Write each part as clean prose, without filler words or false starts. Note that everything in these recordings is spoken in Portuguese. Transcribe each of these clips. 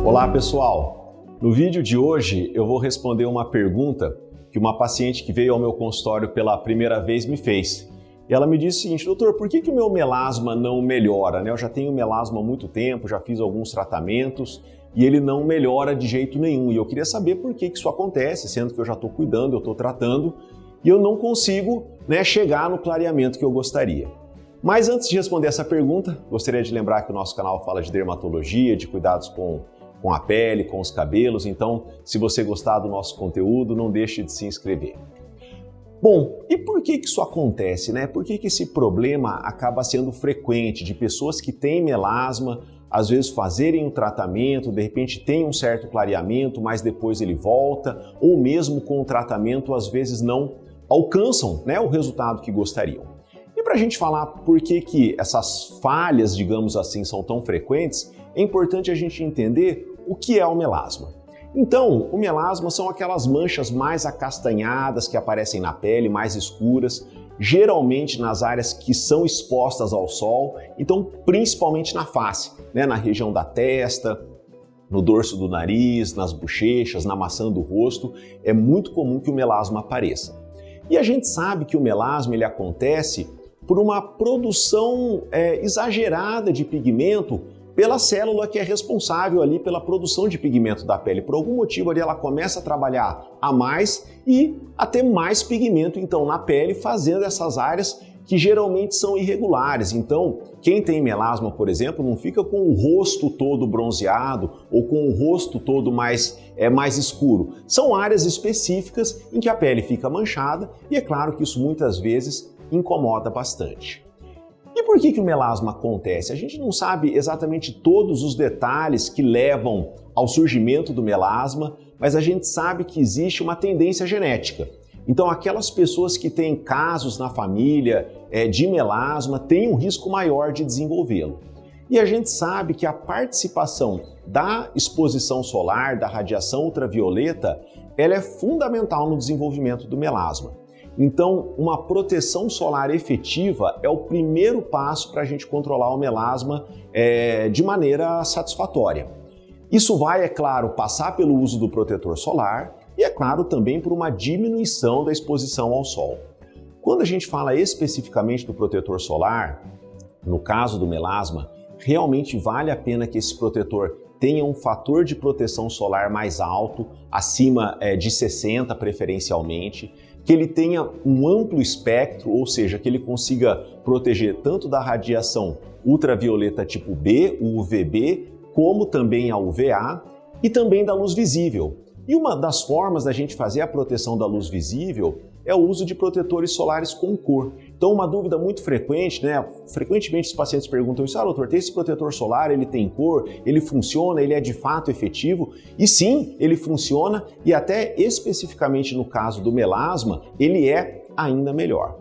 Olá pessoal, no vídeo de hoje eu vou responder uma pergunta que uma paciente que veio ao meu consultório pela primeira vez me fez. E ela me disse o seguinte: doutor, por que o meu melasma não melhora? Eu já tenho melasma há muito tempo, já fiz alguns tratamentos e ele não melhora de jeito nenhum. E eu queria saber por que isso acontece, sendo que eu já estou cuidando, eu estou tratando e eu não consigo chegar no clareamento que eu gostaria. Mas antes de responder essa pergunta, gostaria de lembrar que o nosso canal fala de dermatologia, de cuidados com a pele, com os cabelos, então se você gostar do nosso conteúdo, não deixe de se inscrever. Bom, e por que isso acontece, Por que esse problema acaba sendo frequente de pessoas que têm melasma, às vezes fazerem um tratamento, de repente tem um certo clareamento, mas depois ele volta, ou mesmo com o tratamento às vezes não alcançam o resultado que gostariam. E para a gente falar por que essas falhas, digamos assim, são tão frequentes, é importante a gente entender o que é o melasma. Então, o melasma são aquelas manchas mais acastanhadas que aparecem na pele, mais escuras, geralmente nas áreas que são expostas ao sol, então principalmente na face, na região da testa, no dorso do nariz, nas bochechas, na maçã do rosto, é muito comum que o melasma apareça. E a gente sabe que o melasma ele acontece por uma produção exagerada de pigmento pela célula que é responsável ali pela produção de pigmento da pele. Por algum motivo ali ela começa a trabalhar a mais e a ter mais pigmento então na pele, fazendo essas áreas que geralmente são irregulares. Então, quem tem melasma, por exemplo, não fica com o rosto todo bronzeado ou com o rosto todo mais escuro. São áreas específicas em que a pele fica manchada e é claro que isso muitas vezes incomoda bastante. E por que o melasma acontece? A gente não sabe exatamente todos os detalhes que levam ao surgimento do melasma, mas a gente sabe que existe uma tendência genética. Então, aquelas pessoas que têm casos na família de melasma têm um risco maior de desenvolvê-lo. E a gente sabe que a participação da exposição solar, da radiação ultravioleta, ela é fundamental no desenvolvimento do melasma. Então, uma proteção solar efetiva é o primeiro passo para a gente controlar o melasma de maneira satisfatória. Isso vai, é claro, passar pelo uso do protetor solar e, é claro, também por uma diminuição da exposição ao sol. Quando a gente fala especificamente do protetor solar, no caso do melasma, realmente vale a pena que esse protetor tenha um fator de proteção solar mais alto, acima de 60 preferencialmente, que ele tenha um amplo espectro, ou seja, que ele consiga proteger tanto da radiação ultravioleta tipo B, o UVB, como também a UVA e também da luz visível. E uma das formas da gente fazer a proteção da luz visível é o uso de protetores solares com cor. Então, uma dúvida muito frequente, frequentemente os pacientes perguntam isso: doutor, tem esse protetor solar, ele tem cor, ele funciona, ele é de fato efetivo? E sim, ele funciona e até especificamente no caso do melasma, ele é ainda melhor.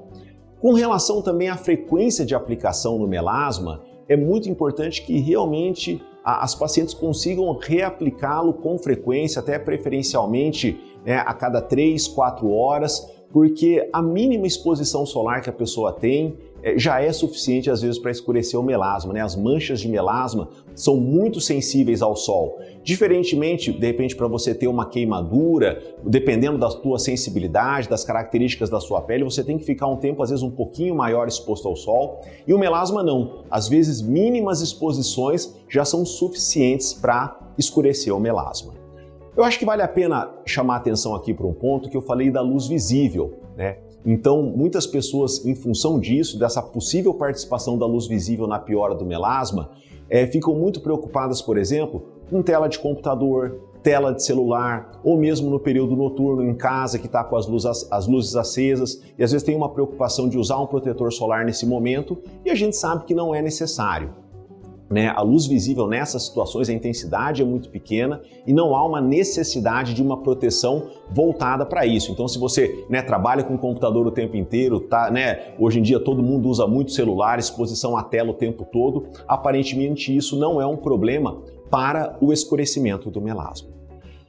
Com relação também à frequência de aplicação no melasma, é muito importante que realmente as pacientes consigam reaplicá-lo com frequência, até preferencialmente a cada 3, 4 horas, porque a mínima exposição solar que a pessoa tem já é suficiente às vezes para escurecer o melasma. As manchas de melasma são muito sensíveis ao sol. Diferentemente, de repente, para você ter uma queimadura, dependendo da sua sensibilidade, das características da sua pele, você tem que ficar um tempo, às vezes, um pouquinho maior exposto ao sol. E o melasma não. Às vezes, mínimas exposições já são suficientes para escurecer o melasma. Eu acho que vale a pena chamar a atenção aqui para um ponto que eu falei da luz visível, Então, muitas pessoas, em função disso, dessa possível participação da luz visível na piora do melasma, ficam muito preocupadas, por exemplo, com tela de computador, tela de celular, ou mesmo no período noturno em casa que está com as luzes acesas, e às vezes tem uma preocupação de usar um protetor solar nesse momento, e a gente sabe que não é necessário. A luz visível nessas situações, a intensidade é muito pequena e não há uma necessidade de uma proteção voltada para isso. Então, se você trabalha com o computador o tempo inteiro, hoje em dia todo mundo usa muito celular, exposição à tela o tempo todo, aparentemente isso não é um problema para o escurecimento do melasma.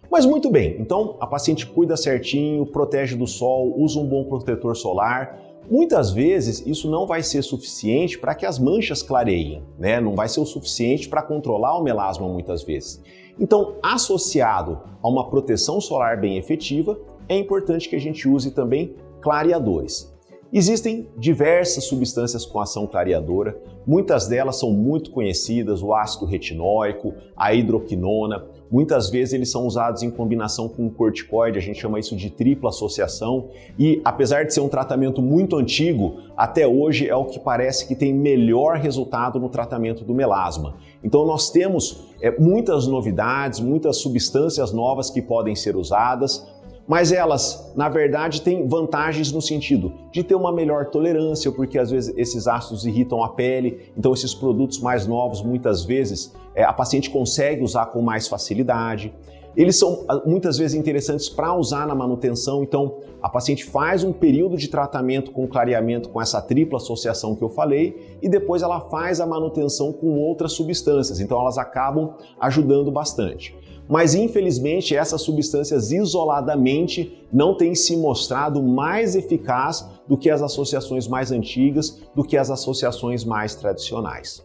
Mas muito bem, então a paciente cuida certinho, protege do sol, usa um bom protetor solar, muitas vezes isso não vai ser suficiente para que as manchas clareiem, né? Não vai ser o suficiente para controlar o melasma muitas vezes. Então, associado a uma proteção solar bem efetiva, é importante que a gente use também clareadores. Existem diversas substâncias com ação clareadora, muitas delas são muito conhecidas, o ácido retinóico, a hidroquinona, muitas vezes eles são usados em combinação com o corticoide, a gente chama isso de tripla associação e apesar de ser um tratamento muito antigo, até hoje é o que parece que tem melhor resultado no tratamento do melasma. Então nós temos muitas novidades, muitas substâncias novas que podem ser usadas, mas elas, na verdade, têm vantagens no sentido de ter uma melhor tolerância, porque às vezes esses ácidos irritam a pele, então esses produtos mais novos, muitas vezes, a paciente consegue usar com mais facilidade. Eles são muitas vezes interessantes para usar na manutenção, então a paciente faz um período de tratamento com clareamento com essa tripla associação que eu falei e depois ela faz a manutenção com outras substâncias, então elas acabam ajudando bastante. Mas infelizmente essas substâncias isoladamente não têm se mostrado mais eficaz do que as associações mais antigas, do que as associações mais tradicionais.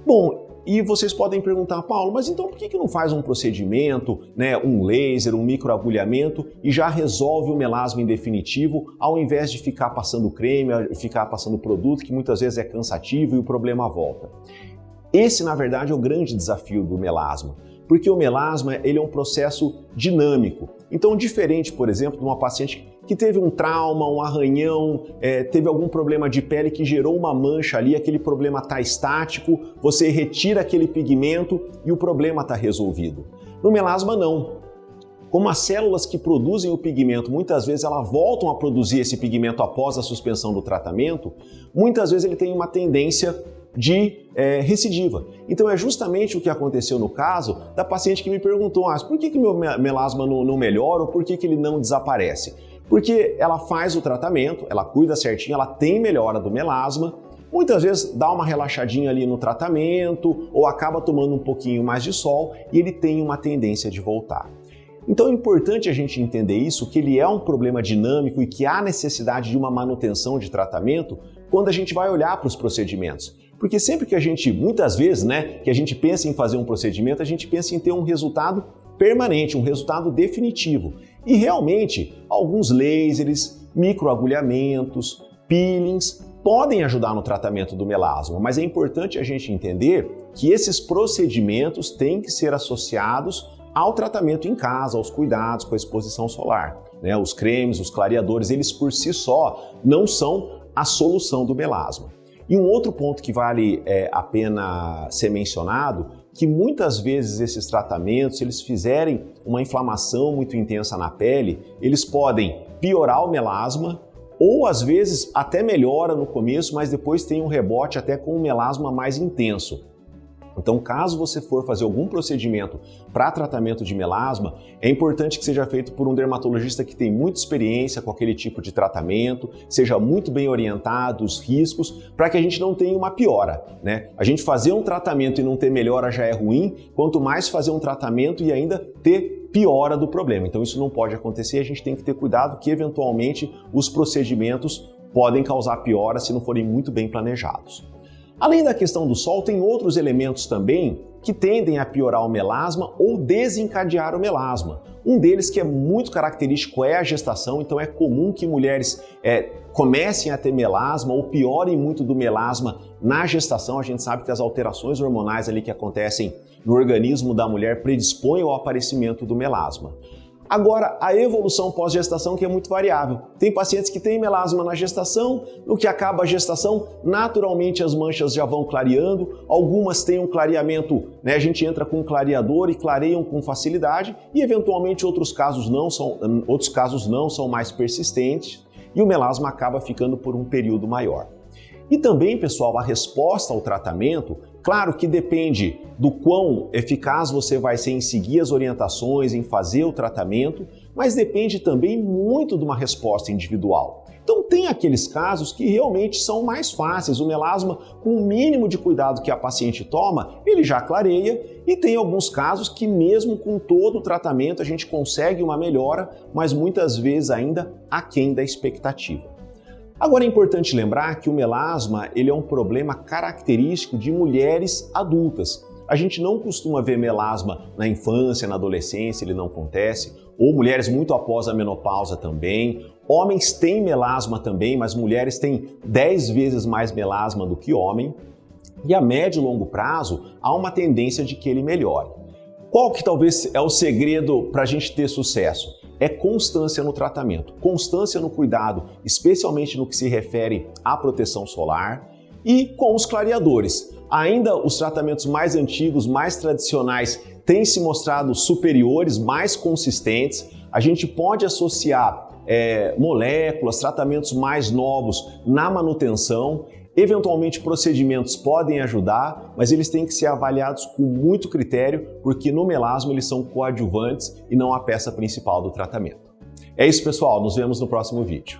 Bom, e vocês podem perguntar, Paulo, mas então por que não faz um procedimento, né, um laser, um microagulhamento e já resolve o melasma em definitivo, ao invés de ficar passando creme, ficar passando produto que muitas vezes é cansativo e o problema volta? Esse, na verdade, é o grande desafio do melasma. Porque o melasma ele é um processo dinâmico. Então, diferente, por exemplo, de uma paciente que teve um trauma, um arranhão, teve algum problema de pele que gerou uma mancha ali, aquele problema está estático, você retira aquele pigmento e o problema está resolvido. No melasma, não. Como as células que produzem o pigmento, muitas vezes elas voltam a produzir esse pigmento após a suspensão do tratamento, muitas vezes ele tem uma tendência de recidiva. Então é justamente o que aconteceu no caso da paciente que me perguntou, por que meu melasma não melhora ou por que ele não desaparece? Porque ela faz o tratamento, ela cuida certinho, ela tem melhora do melasma, muitas vezes dá uma relaxadinha ali no tratamento ou acaba tomando um pouquinho mais de sol e ele tem uma tendência de voltar. Então é importante a gente entender isso, que ele é um problema dinâmico e que há necessidade de uma manutenção de tratamento quando a gente vai olhar para os procedimentos. Porque sempre que a gente, muitas vezes, que a gente pensa em fazer um procedimento, a gente pensa em ter um resultado permanente, um resultado definitivo. E realmente, alguns lasers, microagulhamentos, peelings podem ajudar no tratamento do melasma, mas é importante a gente entender que esses procedimentos têm que ser associados ao tratamento em casa, aos cuidados com a exposição solar. Os cremes, os clareadores, eles por si só não são a solução do melasma. E um outro ponto que vale a pena ser mencionado, que muitas vezes esses tratamentos, se eles fizerem uma inflamação muito intensa na pele, eles podem piorar o melasma ou às vezes até melhora no começo, mas depois tem um rebote até com um melasma mais intenso. Então, caso você for fazer algum procedimento para tratamento de melasma, é importante que seja feito por um dermatologista que tem muita experiência com aquele tipo de tratamento, seja muito bem orientado, os riscos, para que a gente não tenha uma piora, A gente fazer um tratamento e não ter melhora já é ruim, quanto mais fazer um tratamento e ainda ter piora do problema. Então, isso não pode acontecer, a gente tem que ter cuidado que, eventualmente, os procedimentos podem causar piora se não forem muito bem planejados. Além da questão do sol, tem outros elementos também que tendem a piorar o melasma ou desencadear o melasma. Um deles que é muito característico é a gestação, então é comum que mulheres comecem a ter melasma ou piorem muito do melasma na gestação. A gente sabe que as alterações hormonais ali que acontecem no organismo da mulher predispõem ao aparecimento do melasma. Agora, a evolução pós-gestação que é muito variável. Tem pacientes que têm melasma na gestação, no que acaba a gestação, naturalmente as manchas já vão clareando, algumas têm um clareamento, a gente entra com um clareador e clareiam com facilidade, e eventualmente outros casos não são mais persistentes, e o melasma acaba ficando por um período maior. E também, pessoal, a resposta ao tratamento, claro que depende do quão eficaz você vai ser em seguir as orientações, em fazer o tratamento, mas depende também muito de uma resposta individual. Então tem aqueles casos que realmente são mais fáceis, o melasma, com o mínimo de cuidado que a paciente toma, ele já clareia, e tem alguns casos que mesmo com todo o tratamento a gente consegue uma melhora, mas muitas vezes ainda aquém da expectativa. Agora é importante lembrar que o melasma ele é um problema característico de mulheres adultas. A gente não costuma ver melasma na infância, na adolescência, ele não acontece, ou mulheres muito após a menopausa também. Homens têm melasma também, mas mulheres têm 10 vezes mais melasma do que homem. E a médio e longo prazo, há uma tendência de que ele melhore. Qual que talvez é o segredo para a gente ter sucesso? É constância no tratamento, constância no cuidado, especialmente no que se refere à proteção solar e com os clareadores. Ainda os tratamentos mais antigos, mais tradicionais, têm se mostrado superiores, mais consistentes. A gente pode associar moléculas, tratamentos mais novos na manutenção. Eventualmente procedimentos podem ajudar, mas eles têm que ser avaliados com muito critério, porque no melasma eles são coadjuvantes e não a peça principal do tratamento. É isso, pessoal. Nos vemos no próximo vídeo.